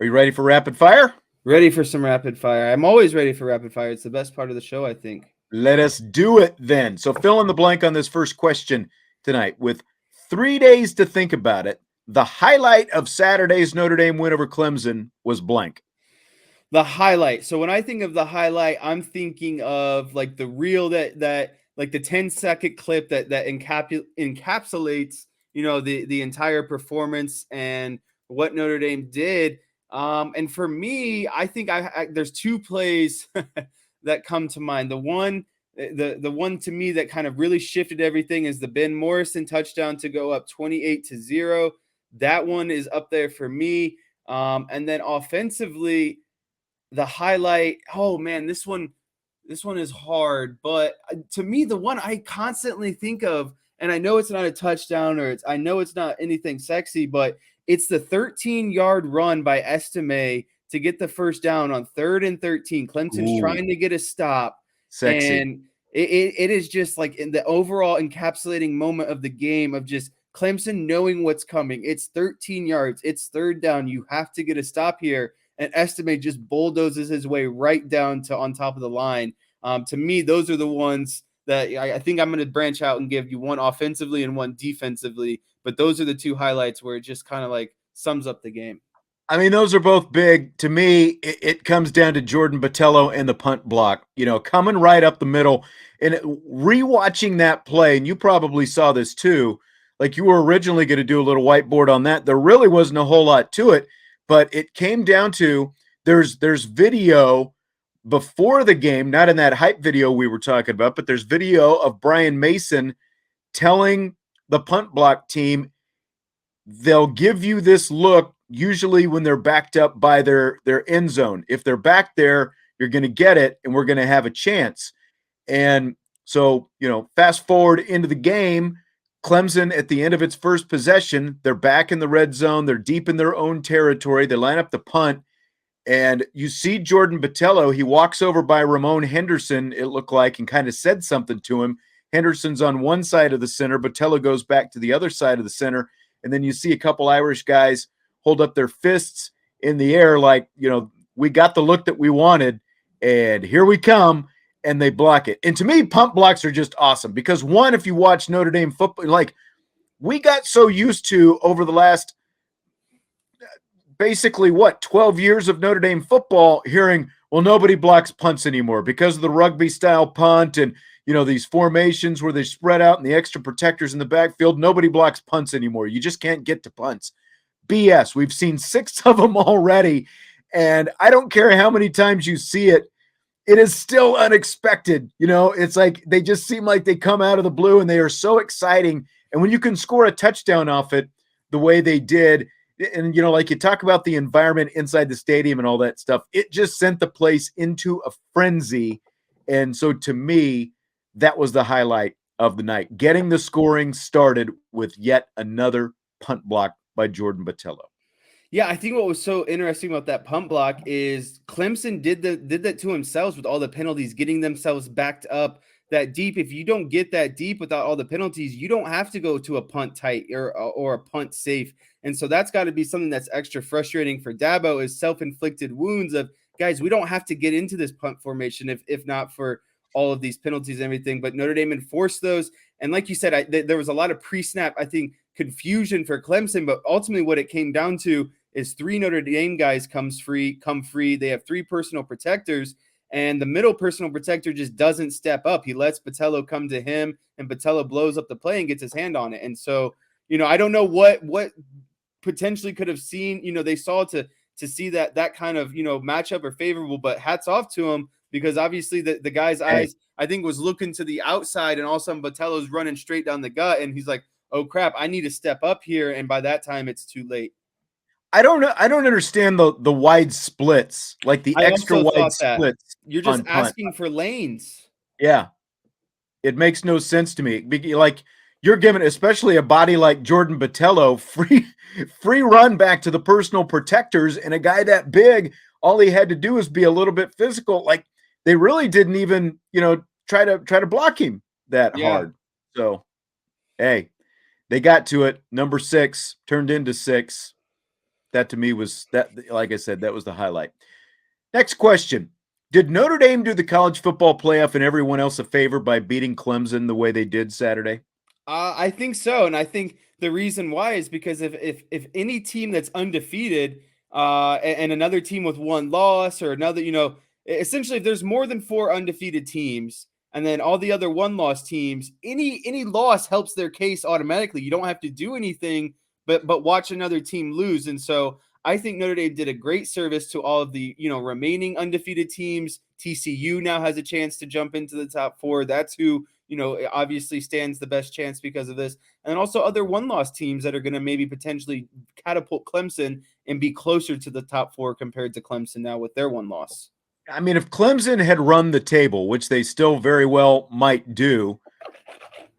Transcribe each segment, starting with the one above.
Are you ready for rapid fire? Ready for some rapid fire. I'm always ready for rapid fire. It's the best part of the show, I think. Let us do it then. So fill in the blank on this first question tonight. With 3 days to think about it, the highlight of Saturday's Notre Dame win over Clemson was blank. The highlight. So when I think of the highlight, I'm thinking of like the reel that like the 10-second clip that encapsulates, the entire performance and what Notre Dame did. And for me, I think there's two plays that come to mind. The one to me that kind of really shifted everything is the Ben Morrison touchdown to go up 28-0. That one is up there for me. And then offensively, the highlight, oh man, this one is hard, but to me, the one I constantly think of, and I know it's not a touchdown I know it's not anything sexy, but it's the 13-yard run by Estime to get the first down on 3rd and 13. Clemson's trying to get a stop. Sexy. And it is just like in the overall encapsulating moment of the game of just Clemson knowing what's coming. It's 13 yards. It's 3rd down. You have to get a stop here. And Estime just bulldozes his way right down to on top of the line. To me, those are the ones that I think I'm going to branch out and give you one offensively and one defensively. But those are the two highlights where it just kind of like sums up the game. I mean, those are both big. To me, it comes down to Jordan Botelho and the punt block, coming right up the middle. And rewatching that play, and you probably saw this too, like you were originally going to do a little whiteboard on that. There really wasn't a whole lot to it. But it came down to there's video before the game, not in that hype video we were talking about, but there's video of Brian Mason telling the punt block team they'll give you this look usually when they're backed up by their end zone. If they're back there, you're going to get it, and we're going to have a chance. And so, fast forward into the game, Clemson, at the end of its first possession, they're back in the red zone. They're deep in their own territory. They line up the punt, and you see Jordan Botelho. He walks over by Ramon Henderson, it looked like, and kind of said something to him. Henderson's on one side of the center. Botelho goes back to the other side of the center, and then you see a couple Irish guys hold up their fists in the air like, we got the look that we wanted, and here we come. And they block it. And to me, punt blocks are just awesome because, one, if you watch Notre Dame football, like we got so used to over the last basically 12 years of Notre Dame football hearing, well, nobody blocks punts anymore because of the rugby style punt and, these formations where they spread out and the extra protectors in the backfield. Nobody blocks punts anymore. You just can't get to punts. BS. We've seen 6 of them already. And I don't care how many times you see it. It is still unexpected. It's like they just seem like they come out of the blue and they are so exciting. And when you can score a touchdown off it the way they did, and, like you talk about the environment inside the stadium and all that stuff, it just sent the place into a frenzy. And so to me, that was the highlight of the night, getting the scoring started with yet another punt block by Jordan Botelho. Yeah, I think what was so interesting about that punt block is Clemson did that to themselves with all the penalties, getting themselves backed up that deep. If you don't get that deep without all the penalties, you don't have to go to a punt tight or a punt safe. And so that's got to be something that's extra frustrating for Dabo, is self-inflicted wounds of, guys, we don't have to get into this punt formation if not for all of these penalties and everything. But Notre Dame enforced those. And like you said, there was a lot of pre-snap, I think, confusion for Clemson. But ultimately what it came down to is 3 Notre Dame guys come free. They have 3 personal protectors, and the middle personal protector just doesn't step up. He lets Botelho come to him, and Botelho blows up the play and gets his hand on it. And so, I don't know what potentially could have seen, they saw to see that kind of, matchup or favorable, but hats off to him, because obviously the guy's eyes, I think, was looking to the outside, and all of a sudden Botelho's running straight down the gut, and he's like, oh crap, I need to step up here. And by that time it's too late. I don't know. I don't understand the wide splits, like the extra wide splits. You're just asking for lanes. Yeah. It makes no sense to me. Like, you're giving, especially a body like Jordan Botelho, free run back to the personal protectors, and a guy that big, all he had to do is be a little bit physical. Like, they really didn't even, try to block him that hard. So, hey, they got to it. Number 6 turned into 6. That to me was that, like I said, that was the highlight. Next question. Did Notre Dame do the college football playoff and everyone else a favor by beating Clemson the way they did Saturday? I think so, and I think the reason why is because if any team that's undefeated, and another team with one loss or another, essentially if there's more than four undefeated teams, and then all the other one loss teams, any loss helps their case automatically. You don't have to do anything but watch another team lose, and so I think Notre Dame did a great service to all of the remaining undefeated teams. TCU now has a chance to jump into the top four. That's who obviously stands the best chance because of this. And also other one-loss teams that are going to maybe potentially catapult Clemson and be closer to the top four compared to Clemson now with their one loss. I mean, if Clemson had run the table, which they still very well might do,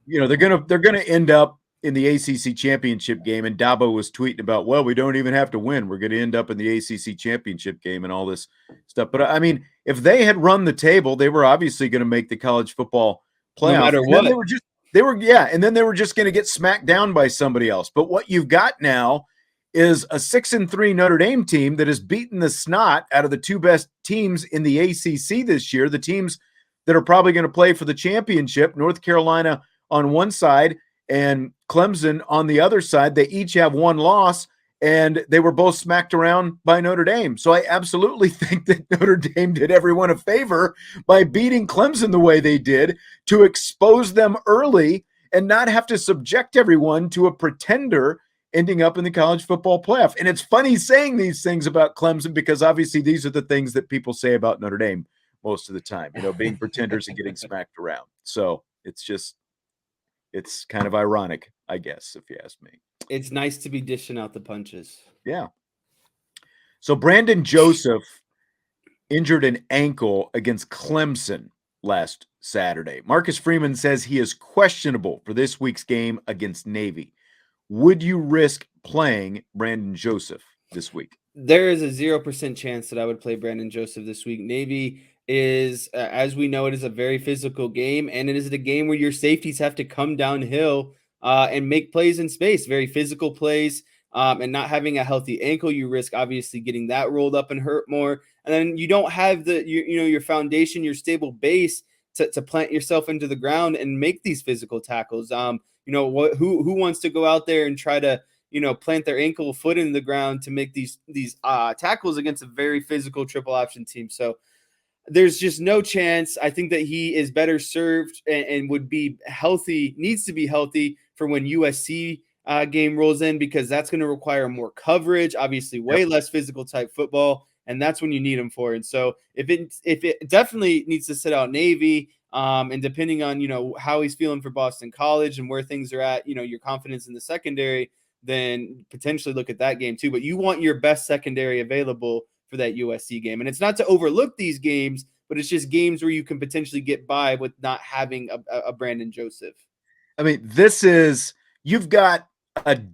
they're gonna end up in the ACC championship game. And Dabo was tweeting about, well, we don't even have to win. We're going to end up in the ACC championship game and all this stuff. But I mean, if they had run the table, they were obviously going to make the college football playoff. No matter and what. Then they were just going to get smacked down by somebody else. But what you've got now is a 6-3 Notre Dame team that has beaten the snot out of the two best teams in the ACC this year, the teams that are probably going to play for the championship, North Carolina on one side and Clemson on the other side. They each have one loss, and they were both smacked around by Notre Dame. So I absolutely think that Notre Dame did everyone a favor by beating Clemson the way they did to expose them early and not have to subject everyone to a pretender ending up in the college football playoff. And it's funny saying these things about Clemson because obviously these are the things that people say about Notre Dame most of the time, being pretenders and getting smacked around. So it's kind of ironic, I guess, if you ask me. It's nice to be dishing out the punches. Yeah. So Brandon Joseph injured an ankle against Clemson last Saturday. Marcus Freeman says he is questionable for this week's game against Navy. Would you risk playing Brandon Joseph this week? There is a 0% chance that I would play Brandon Joseph this week. Navy is, as we know, it is a very physical game, and it is a game where your safeties have to come downhill and make plays in space, very physical plays, and not having a healthy ankle, you risk obviously getting that rolled up and hurt more. And then you don't have your foundation, your stable base to plant yourself into the ground and make these physical tackles. Who wants to go out there and try to plant their ankle foot in the ground to make these tackles against a very physical triple option team? So there's just no chance. I think that he is better served and would be healthy, needs to be healthy for when USC game rolls in, because that's going to require more coverage, obviously way less physical type football, and that's when you need him for. And so if it definitely needs to sit out Navy, and depending on how he's feeling for Boston College and where things are at, your confidence in the secondary, then potentially look at that game too. But you want your best secondary available for that USC game. And it's not to overlook these games, but it's just games where you can potentially get by with not having a Brandon Joseph. I mean, this is, you've got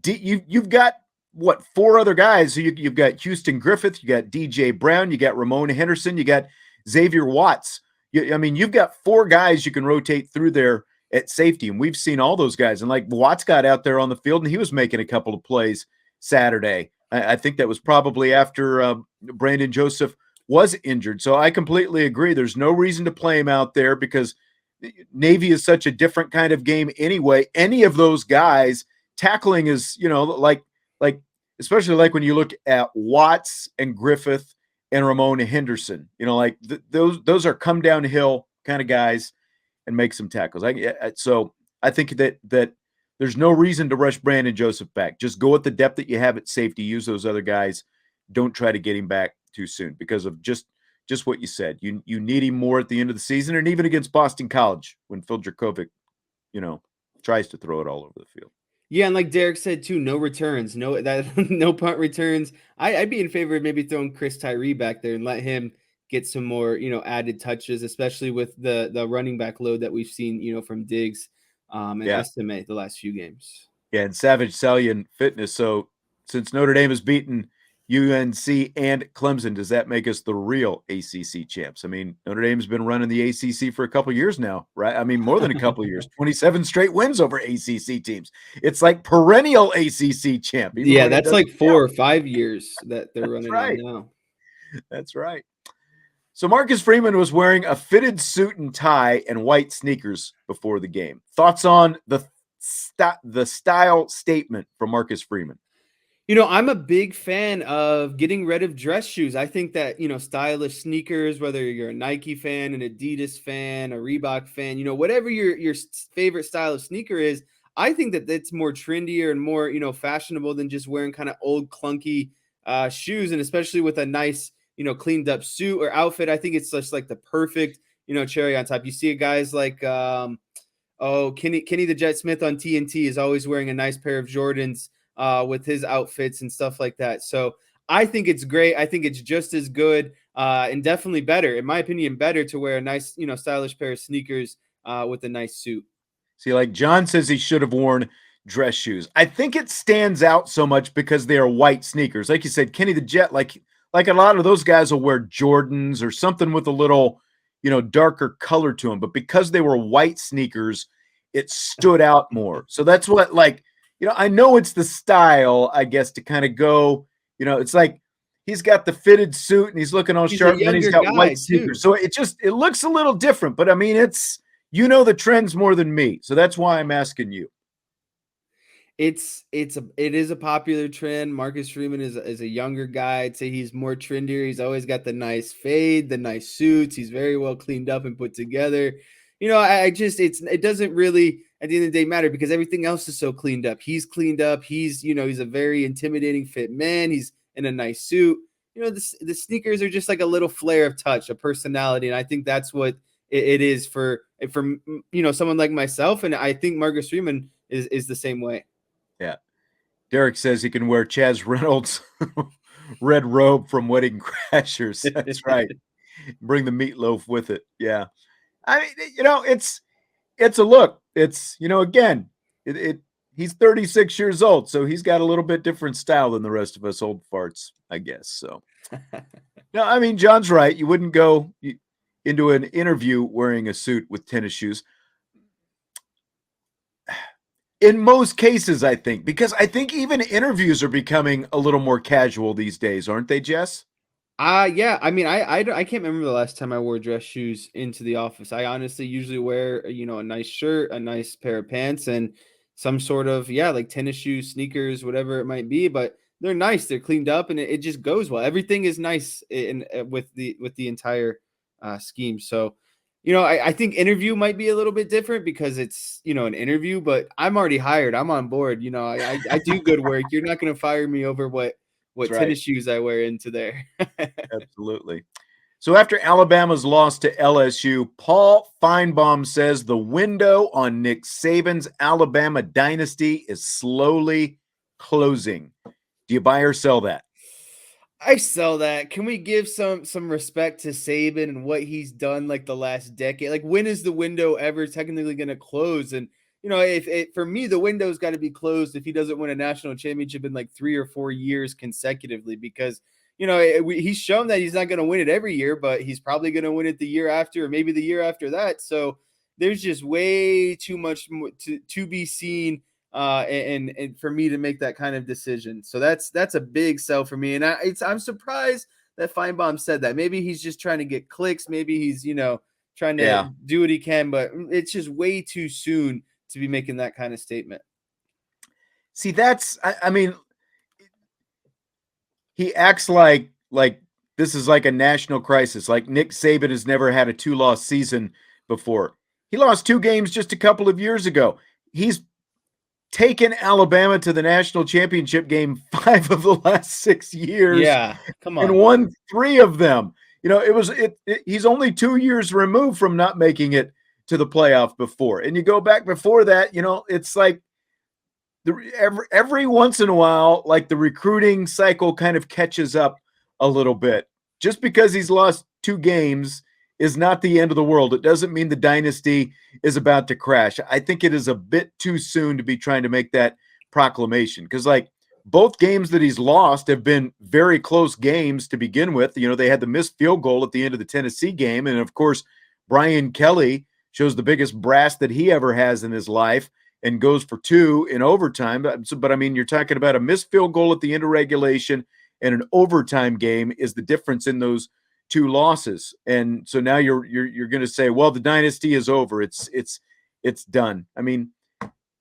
you've got what, four other guys. So you've got Houston Griffith, you got DJ Brown, you got Ramon Henderson, you got Xavier Watts. You've got four guys you can rotate through there at safety, and we've seen all those guys. And like Watts got out there on the field, and he was making a couple of plays Saturday. I think that was probably after Brandon Joseph was injured. So I completely agree. There's no reason to play him out there because Navy is such a different kind of game anyway. Any of those guys, tackling is, like especially like when you look at Watts and Griffith and Ramon Henderson, those are come downhill kind of guys and make some tackles. So I think that there's no reason to rush Brandon Joseph back. Just go at the depth that you have at safety. Use those other guys. Don't try to get him back too soon because of just what you said. You need him more at the end of the season, and even against Boston College when Phil Dracovic, tries to throw it all over the field. Yeah, and like Derek said too, no returns, no punt returns. I'd be in favor of maybe throwing Chris Tyree back there and let him get some more added touches, especially with the running back load that we've seen from Diggs and Estime the last few games. Yeah, and Savage Salian fitness. So since Notre Dame has beaten UNC, and Clemson. Does that make us the real ACC champs? I mean, Notre Dame's been running the ACC for a couple of years now, right? I mean, more than a couple of years, 27 straight wins over ACC teams. It's like perennial ACC champ, even Yeah, when it that's doesn't like count. 4 or 5 years that they're That's running on right. now. That's right. So Marcus Freeman was wearing a fitted suit and tie and white sneakers before the game. Thoughts on the style statement from Marcus Freeman? I'm a big fan of getting rid of dress shoes. I think that, stylish sneakers, whether you're a Nike fan, an Adidas fan, a Reebok fan, whatever your favorite style of sneaker is, I think that it's more trendier and more, fashionable than just wearing kind of old clunky shoes. And especially with a nice, cleaned up suit or outfit, I think it's just like the perfect, cherry on top. You see guys like, Kenny the Jet Smith on TNT is always wearing a nice pair of Jordans with his outfits and stuff like that. So I think it's great. I think it's just as good and definitely better, in my opinion, better to wear a nice, stylish pair of sneakers with a nice suit. See, like John says he should have worn dress shoes. I think it stands out so much because they are white sneakers. Like you said, Kenny the Jet, like a lot of those guys will wear Jordans or something with a little, darker color to them. But because they were white sneakers, it stood out more. So that's what, I know it's the style, I guess, to kind of go, it's like he's got the fitted suit and he's looking all He's a sharp, and then he's younger got guy white too. sneakers. So it looks a little different, but I mean, it's, the trends more than me. So that's why I'm asking you. It is a popular trend. Marcus Freeman is a younger guy. I'd say he's more trendier. He's always got the nice fade, the nice suits. He's very well cleaned up and put together. I just it doesn't really at the end of the day matter because everything else is so cleaned up. He's cleaned up. He's a very intimidating fit man. He's in a nice suit. The sneakers are just like a little flair of touch, a personality, and I think that's what it is for someone like myself. And I think Marcus Freeman is the same way. Yeah. Derek says he can wear Chaz Reynolds' red robe from Wedding Crashers. That's right. Bring the meatloaf with it. Yeah. I mean, it's a look. It's, again, he's 36 years old, so he's got a little bit different style than the rest of us old farts, I guess. So, no, I mean, John's right. You wouldn't go into an interview wearing a suit with tennis shoes. In most cases, I think, because I think even interviews are becoming a little more casual these days, aren't they, Jess? Yeah. I mean, I can't remember the last time I wore dress shoes into the office. I honestly usually wear, a nice shirt, a nice pair of pants, and some sort of, like tennis shoes, sneakers, whatever it might be. But they're nice. They're cleaned up, and it just goes well. Everything is nice with the entire scheme. So, I think interview might be a little bit different because it's, an interview, but I'm already hired. I'm on board. I do good work. You're not going to fire me over what That's right. tennis shoes I wear into there. Absolutely. So after Alabama's loss to LSU, Paul Feinbaum says the window on Nick Saban's Alabama dynasty is slowly closing. Do you buy or sell that? I sell that. Can we give some respect to Saban and what he's done like the last decade? Like when is the window ever technically going to close? And if it, for me, the window's got to be closed if he doesn't win a national championship in like 3 or 4 years consecutively, because he's shown that he's not going to win it every year, but he's probably going to win it the year after or maybe the year after that. So there's just way too much to be seen and for me to make that kind of decision. So that's a big sell for me. And I'm surprised that Feinbaum said that. Maybe he's just trying to get clicks. Maybe he's, trying to do what he can, but it's just way too soon to be making that kind of statement. See, I mean, he acts like this is like a national crisis. Like Nick Saban has never had a 2-loss season before. He lost 2 games just a couple of years ago. He's taken Alabama to the national championship game 5 of the last 6 years. Yeah, come on. And won 3 of them. He's only 2 years removed from not making it to the playoff before. And you go back before that, it's like every once in a while, like the recruiting cycle kind of catches up a little bit. Just because he's lost 2 games is not the end of the world. It doesn't mean the dynasty is about to crash. I think it is a bit too soon to be trying to make that proclamation because, like, both games that he's lost have been very close games to begin with. They had the missed field goal at the end of the Tennessee game. And of course, Brian Kelly shows the biggest brass that he ever has in his life and goes for 2 in overtime. But I mean, you're talking about a missed field goal at the end of regulation and an overtime game is the difference in those 2 losses. And so now you're going to say, well, the dynasty is over. It's done. I mean,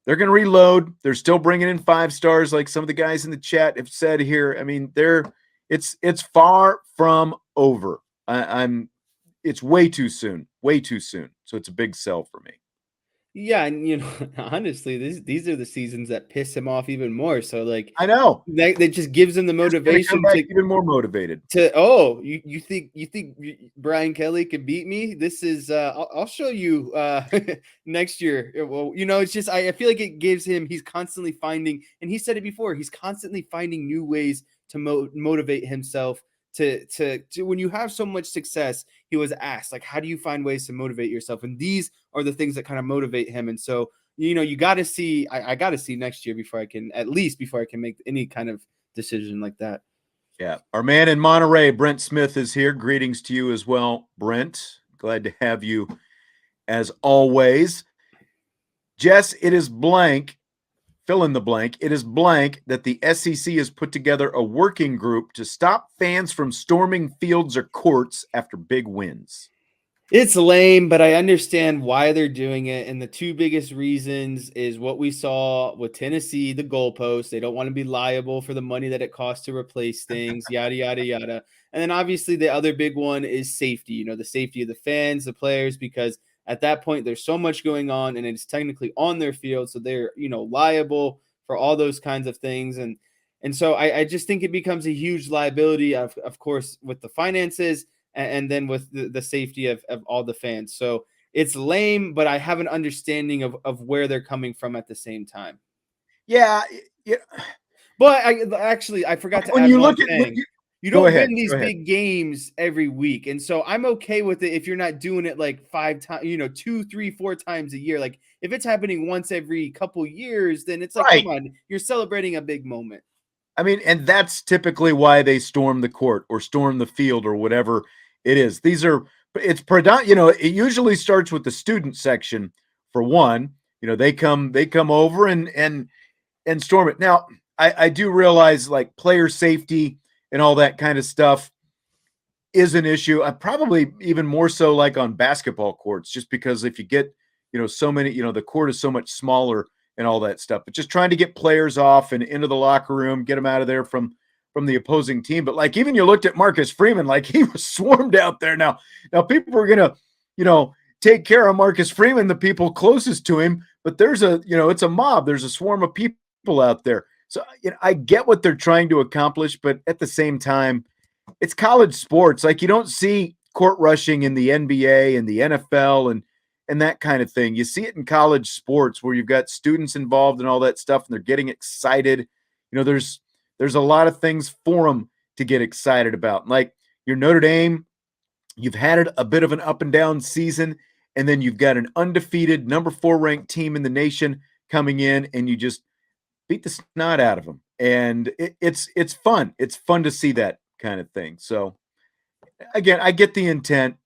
they're going to reload. They're still bringing in 5 stars, like some of the guys in the chat have said here. I mean, it's far from over. It's way too soon. So it's a big sell for me. Yeah, and honestly, these are the seasons that piss him off even more. So like, I know that just gives him the motivation to even more motivated. You think Brian Kelly could beat me? This is I'll show you next year. Well, it's just I feel like it gives him. He's constantly finding, and he said it before. He's constantly finding new ways to motivate himself. To when you have so much success, he was asked, like, how do you find ways to motivate yourself? And these are the things that kind of motivate him. And so, you got to see, I got to see next year before I can make any kind of decision like that. Yeah. Our man in Monterey, Brent Smith, is here. Greetings to you as well, Brent. Glad to have you as always. Jess, it is blank. Fill in the blank. It is blank that the SEC has put together a working group to stop fans from storming fields or courts after big wins. It's lame, but I understand why they're doing it. And the 2 biggest reasons is what we saw with Tennessee, the goalpost. They don't want to be liable for the money that it costs to replace things, yada, yada, yada. And then obviously the other big one is safety, the safety of the fans, the players, because at that point, there's so much going on and it's technically on their field. So they're, liable for all those kinds of things. And so I just think it becomes a huge liability, of course, with the finances and then with the safety of all the fans. So it's lame, but I have an understanding of where they're coming from at the same time. Yeah. But I forgot to when add you one look thing. at You don't win these big games every week. And so I'm okay with it if you're not doing it like 5 times, 2, 3, 4 times a year. Like if it's happening once every couple years, then it's like, come on, you're celebrating a big moment. I mean, and that's typically why they storm the court or storm the field or whatever it is. It's predominant, it usually starts with the student section for one. They come over and storm it. Now, I do realize like player safety and all that kind of stuff is an issue. Probably even more so like on basketball courts, just because if you get, so many, the court is so much smaller and all that stuff. But just trying to get players off and into the locker room, get them out of there from the opposing team. But like even you looked at Marcus Freeman, like he was swarmed out there. Now people were gonna, take care of Marcus Freeman, the people closest to him. But there's it's a mob. There's a swarm of people out there. So I get what they're trying to accomplish, but at the same time, it's college sports. Like you don't see court rushing in the NBA and the NFL and that kind of thing. You see it in college sports where you've got students involved and all that stuff, and they're getting excited. There's a lot of things for them to get excited about. Like your Notre Dame, you've had a bit of an up and down season, and then you've got an undefeated number 4 ranked team in the nation coming in, and you just beat the snot out of them. And it's fun. It's fun to see that kind of thing. So again, I get the intent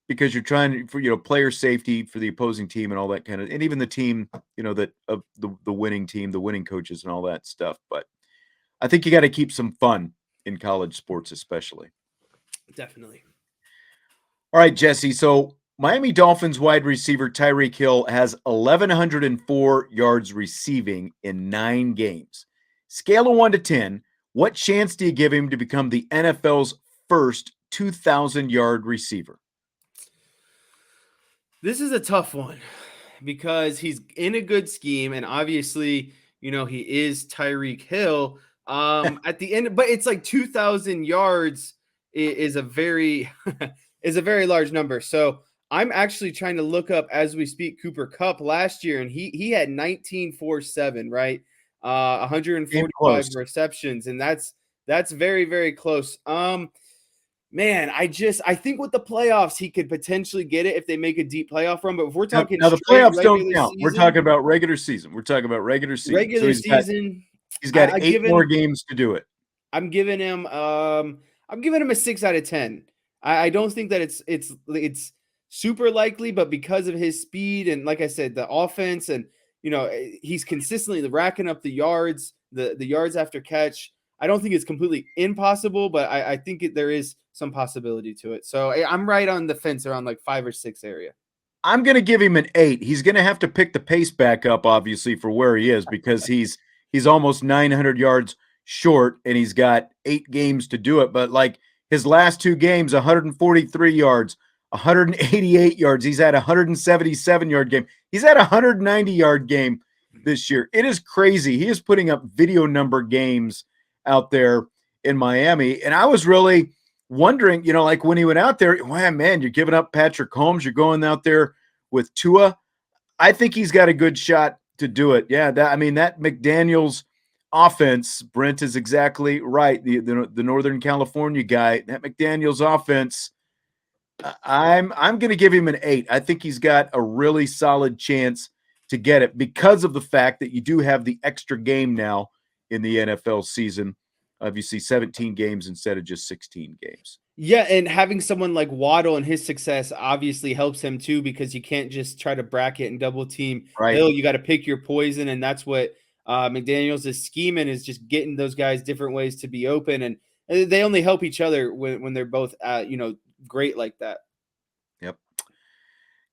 because you're trying for, player safety for the opposing team and all that kind of, and even the team, that of the winning team, the winning coaches and all that stuff. But I think you got to keep some fun in college sports, especially. Definitely. All right, Jesse. So Miami Dolphins wide receiver Tyreek Hill has 1,104 yards receiving in 9 games. Scale of 1 to 10, what chance do you give him to become the NFL's first 2,000-yard receiver? This is a tough one because he's in a good scheme, and obviously, he is Tyreek Hill. At the end, but it's like 2,000 yards is a very is a very large number. So I'm actually trying to look up as we speak Cooper Kupp last year, and he had 19.47, right? 145 receptions, and that's very, very close. Man, I think with the playoffs he could potentially get it if they make a deep playoff run. But if we're talking now the playoffs don't count. Season, we're talking about regular season. Regular season. He's got I 8 give more him. games to do it. I'm giving him. I'm giving him a 6 out of 10. I don't think that it's super likely, but because of his speed and, like I said, the offense, and he's consistently racking up the yards, the yards after catch. I don't think it's completely impossible, but I think there is some possibility to it. So I'm right on the fence around like 5 or 6 area. I'm going to give him an 8. He's going to have to pick the pace back up, obviously, for where he is because he's almost 900 yards short, and he's got 8 games to do it. But like his last 2 games, 143 yards, 188 yards. He's had a 177-yard game. He's had a 190-yard game this year. It is crazy. He is putting up video number games out there in Miami, and I was really wondering, like when he went out there, wow, man, you're giving up Patrick Holmes. You're going out there with Tua. I think he's got a good shot to do it. Yeah, that McDaniels offense, Brent is exactly right. The Northern California guy, that McDaniels offense, I'm going to give him an 8. I think he's got a really solid chance to get it because of the fact that you do have the extra game now in the NFL season. Obviously 17 games instead of just 16 games. Yeah, and having someone like Waddle and his success obviously helps him too, because you can't just try to bracket and double team Right. Hill. You got to pick your poison, and that's what McDaniels is scheming, is just getting those guys different ways to be open, and they only help each other when they're both great like that. Yep.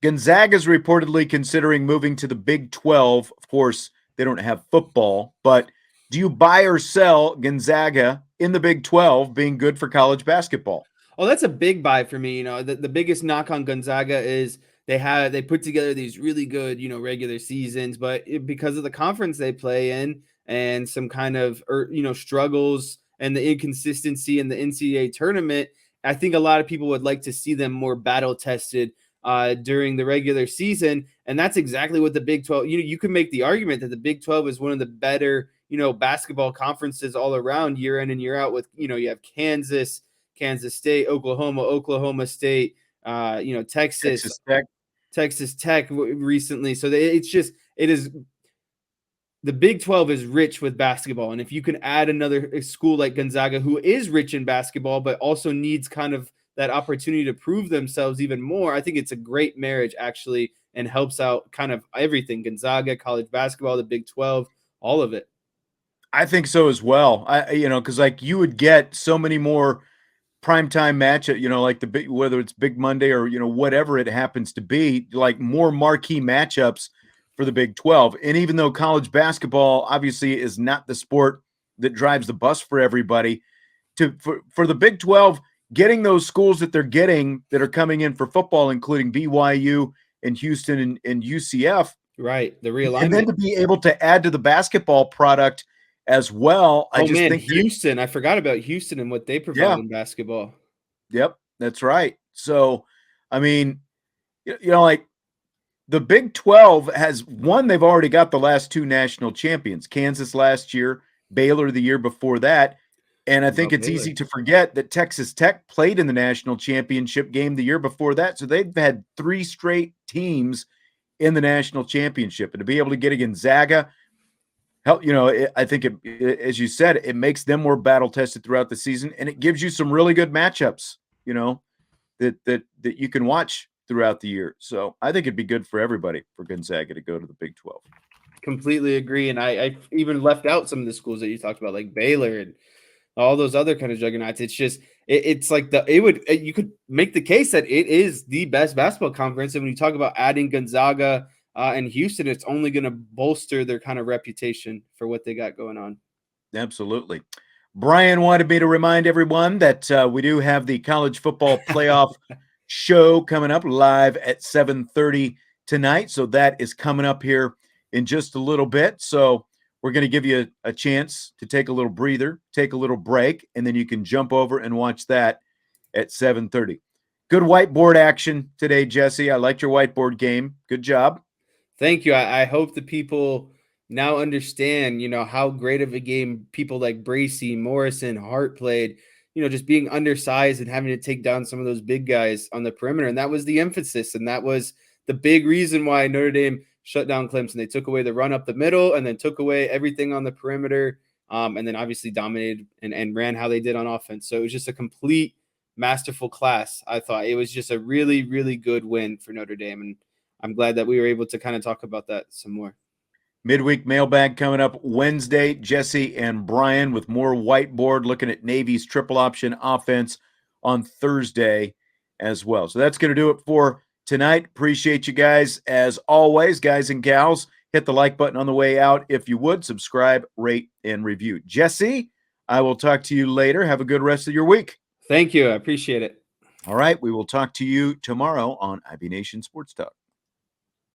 Gonzaga is reportedly considering moving to the Big 12. Of course, they don't have football, but do you buy or sell Gonzaga in the Big 12 being good for college basketball? Oh, that's a big buy for me. The biggest knock on Gonzaga is they put together these really good, regular seasons, but because of the conference they play in and some kind of struggles and the inconsistency in the NCAA tournament, I think a lot of people would like to see them more battle tested during the regular season, and that's exactly what the Big 12. You can make the argument that the Big 12 is one of the better basketball conferences all around, year in and year out. With you have Kansas State, Oklahoma State, Texas Tech. Texas Tech recently. So it is the Big 12 is rich with basketball. And if you can add another school like Gonzaga, who is rich in basketball, but also needs kind of that opportunity to prove themselves even more, I think it's a great marriage actually, and helps out kind of everything. Gonzaga, college basketball, the Big 12, all of it. I think so as well. Because like you would get so many more primetime matchup, like the big, whether it's Big Monday or whatever it happens to be, like more marquee matchups for the Big 12. And even though college basketball obviously is not the sport that drives the bus for everybody, for the Big 12, getting those schools that they're getting that are coming in for football, including BYU and Houston and UCF, right? The and then realignment. to be able to add to the basketball product as well. I Oh just man, think that Houston! I forgot about Houston and what they provide yeah, in basketball. yep, that's right. So, I mean, like the Big 12 has one, they've already got the last 2 national champions, Kansas last year, Baylor the year before that. And I think it's Baylor. easy to forget that Texas Tech played in the national championship game the year before that. So they've had 3 straight teams in the national championship. And to be able to get a Gonzaga, I think as you said, it makes them more battle tested throughout the season, and it gives you some really good matchups, that you can watch throughout the year. So I think it'd be good for everybody for Gonzaga to go to the Big 12. Completely agree, and I even left out some of the schools that you talked about, like Baylor and all those other kind of juggernauts. It's just it's like you could make the case that it is the best basketball conference, and when you talk about adding Gonzaga and Houston, it's only going to bolster their kind of reputation for what they got going on. Absolutely. Brian wanted me to remind everyone that we do have the college football playoff show coming up live at 7:30 tonight. So that is coming up here in just a little bit. So we're going to give you a chance to take a little breather, take a little break, and then you can jump over and watch that at 7:30. Good whiteboard action today, Jesse. I liked your whiteboard game. Good job. Thank you. I hope the people now understand, how great of a game people like Bracy, Morrison, Hart played, just being undersized and having to take down some of those big guys on the perimeter. And that was the emphasis. And that was the big reason why Notre Dame shut down Clemson. They took away the run up the middle and then took away everything on the perimeter. and then obviously dominated and ran how they did on offense. So it was just a complete masterful class. I thought it was just a really, really good win for Notre Dame, and I'm glad that we were able to kind of talk about that some more. Midweek mailbag coming up Wednesday. Jesse and Brian with more whiteboard looking at Navy's triple option offense on Thursday as well. So that's going to do it for tonight. Appreciate you guys as always, guys and gals. Hit the like button on the way out if you would. Subscribe, rate, and review. Jesse, I will talk to you later. Have a good rest of your week. Thank you. I appreciate it. All right. We will talk to you tomorrow on IB Nation Sports Talk.